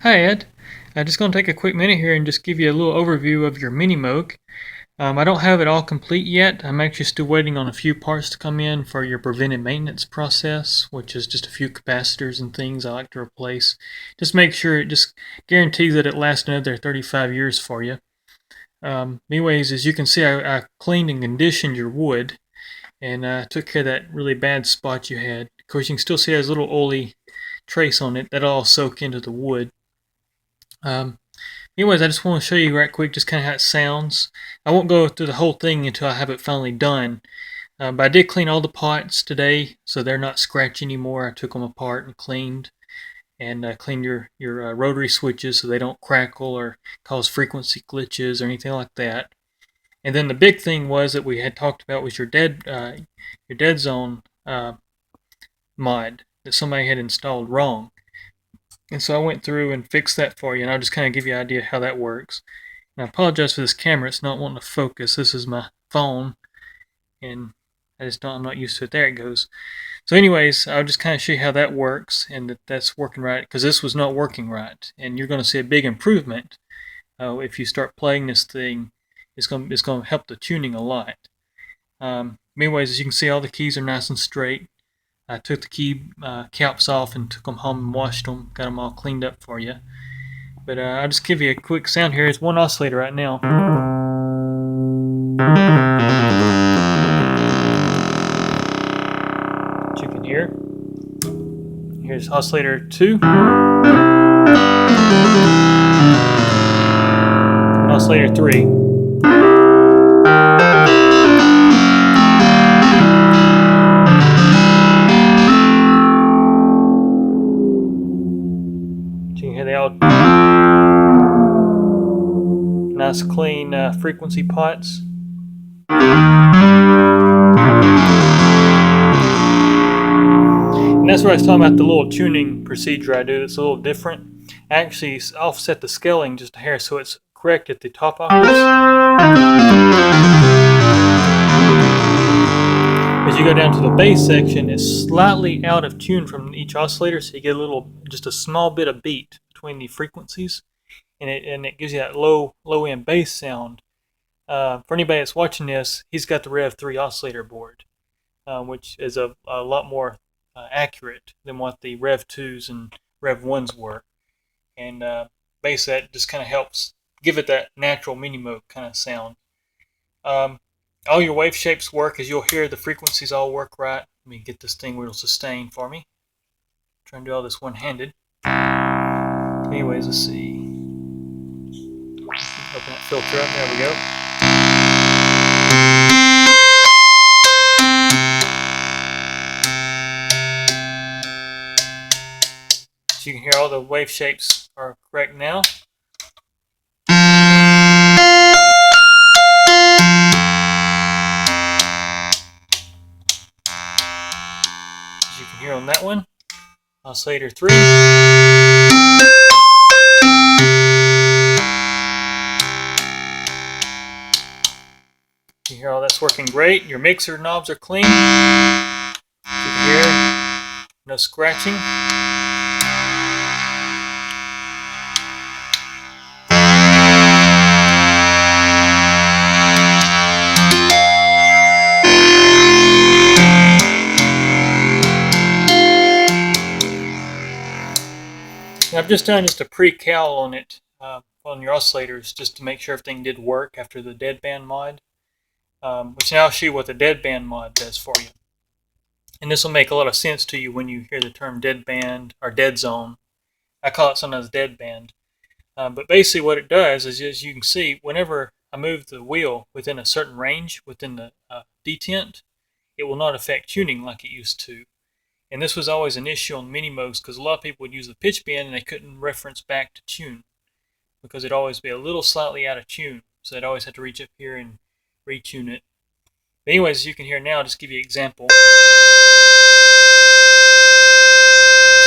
Hi Ed, I'm just going to take a quick minute here and just give you a little overview of your Minimoog. I don't have it all complete yet. I'm actually still waiting on a few parts to come in for your preventive maintenance process, which is just a few capacitors and things I like to replace. Just make sure it just guarantees that it lasts another 35 years for you. Anyways, as you can see, I cleaned and conditioned your wood and took care of that really bad spot you had. Of course, you can still see there's a little oily trace on it. That'll all soak into the wood. Um, Anyways, I just want to show you right quick just kind of how it sounds. I won't go through the whole thing until I have it finally done. But I did clean all the pots today, so they're not scratchy anymore. I took them apart and cleaned, and cleaned your rotary switches so they don't crackle or cause frequency glitches or anything like that. And then the big thing was that we had talked about was your dead zone mod that somebody had installed wrong. And so I went through and fixed that for you, and I'll just kind of give you an idea how that works. And I apologize for this camera; it's not wanting to focus. This is my phone, and I'm not used to it. There it goes. So, anyways, I'll just kind of show you how that works, and that's working right, because this was not working right, and you're going to see a big improvement if you start playing this thing. It's going to help the tuning a lot. Anyways, as you can see, all the keys are nice and straight. I took the key caps off and took them home and washed them, got them all cleaned up for you. But I'll just give you a quick sound here. It's one oscillator right now. That you can hear. Here's oscillator 2. And oscillator 3. You can hear they all nice clean frequency pots. And that's what I was talking about, the little tuning procedure I do that's a little different. I actually offset the scaling just a hair so it's correct at the top octaves. As you go down to the bass section, it's slightly out of tune from each oscillator, so you get just a small bit of beat between the frequencies, and it gives you that low end bass sound. For anybody that's watching this, he's got the Rev 3 oscillator board, which is a lot more accurate than what the Rev 2s and Rev 1s were. And basically that just kind of helps give it that natural Minimoog kind of sound. All your wave shapes work, as you'll hear the frequencies all work right. Let me get this thing where it'll sustain for me. I'm trying to do all this one-handed. Anyways, let's see. Open that filter up, there we go. So you can hear all the wave shapes are correct now. As you can hear on that one. Oscillator 3. You hear all that's working great. Your mixer knobs are clean. You can hear no scratching. I've just done just a pre-cal on it, on your oscillators, just to make sure everything did work after the Deadband mod, which now I'll show you what the Deadband mod does for you. And this will make a lot of sense to you when you hear the term deadband or dead zone. I call it sometimes deadband. But basically what it does is, as you can see, whenever I move the wheel within a certain range within the detent, it will not affect tuning like it used to. And this was always an issue on Minimoogs because a lot of people would use the pitch bend and they couldn't reference back to tune because it'd always be a little slightly out of tune. So they'd always have to reach up here and retune it. But anyways, as you can hear now, I'll just give you an example. So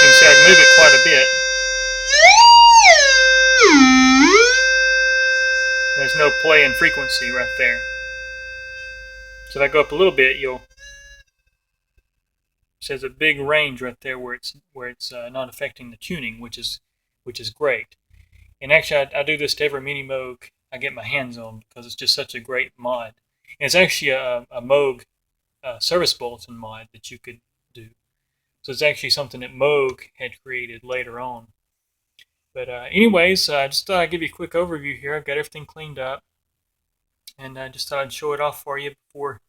you can see I can move it quite a bit. There's no play in frequency right there. So if I go up a little bit, it says a big range right there where it's not affecting the tuning, which is which is great. And actually, I do this to every Minimoog I get my hands on because it's just such a great mod. And it's actually a Moog service bulletin mod that you could do. So it's actually something that Moog had created later on. But anyways, I just thought I'd give you a quick overview here. I've got everything cleaned up, and I just thought I'd show it off for you before,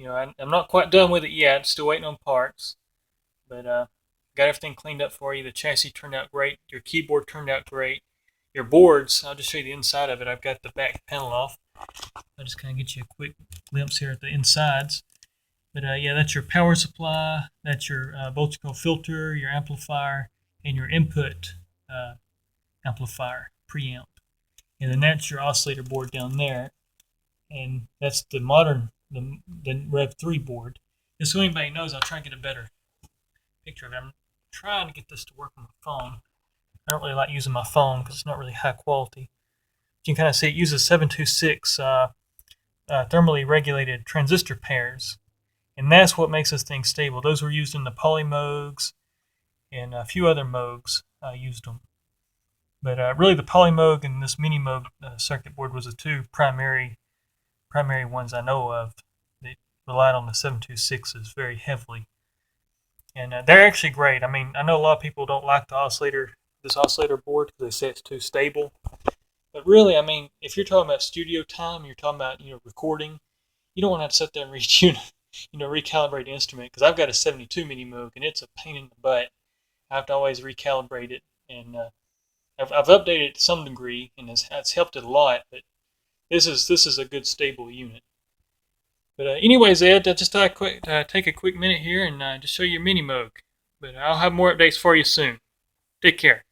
I'm not quite done with it yet. Still waiting on parts, but got everything cleaned up for you. The chassis turned out great. Your keyboard turned out great. Your boards, I'll just show you the inside of it. I've got the back panel off. I'll just kind of get you a quick glimpse here at the insides. But yeah, that's your power supply. That's your voltage filter, your amplifier, and your input amplifier preamp. And then that's your oscillator board down there. And that's the modern, the Rev 3 board. Just so anybody knows, I'll try and get a better picture of it. I'm trying to get this to work on my phone. I don't really like using my phone because it's not really high quality. You can kind of see it uses 726 thermally regulated transistor pairs. And that's what makes this thing stable. Those were used in the Polymoogs, and a few other Moogs used them. But really the Polymoog and this Minimoog circuit board was the two primary ones I know of that relied on the 726s very heavily. And they're actually great. I mean, I know a lot of people don't like this oscillator board because they say it's too stable. But really, I mean, if you're talking about studio time, you're talking about recording, you don't want to have to sit there and recalibrate the instrument, because I've got a 72 Minimoog and it's a pain in the butt. I have to always recalibrate it, and I've updated it to some degree, and it's helped it a lot. But this is a good stable unit. But anyways, Ed, I just thought I'd take a quick minute here and just show you your Minimoog. But I'll have more updates for you soon. Take care.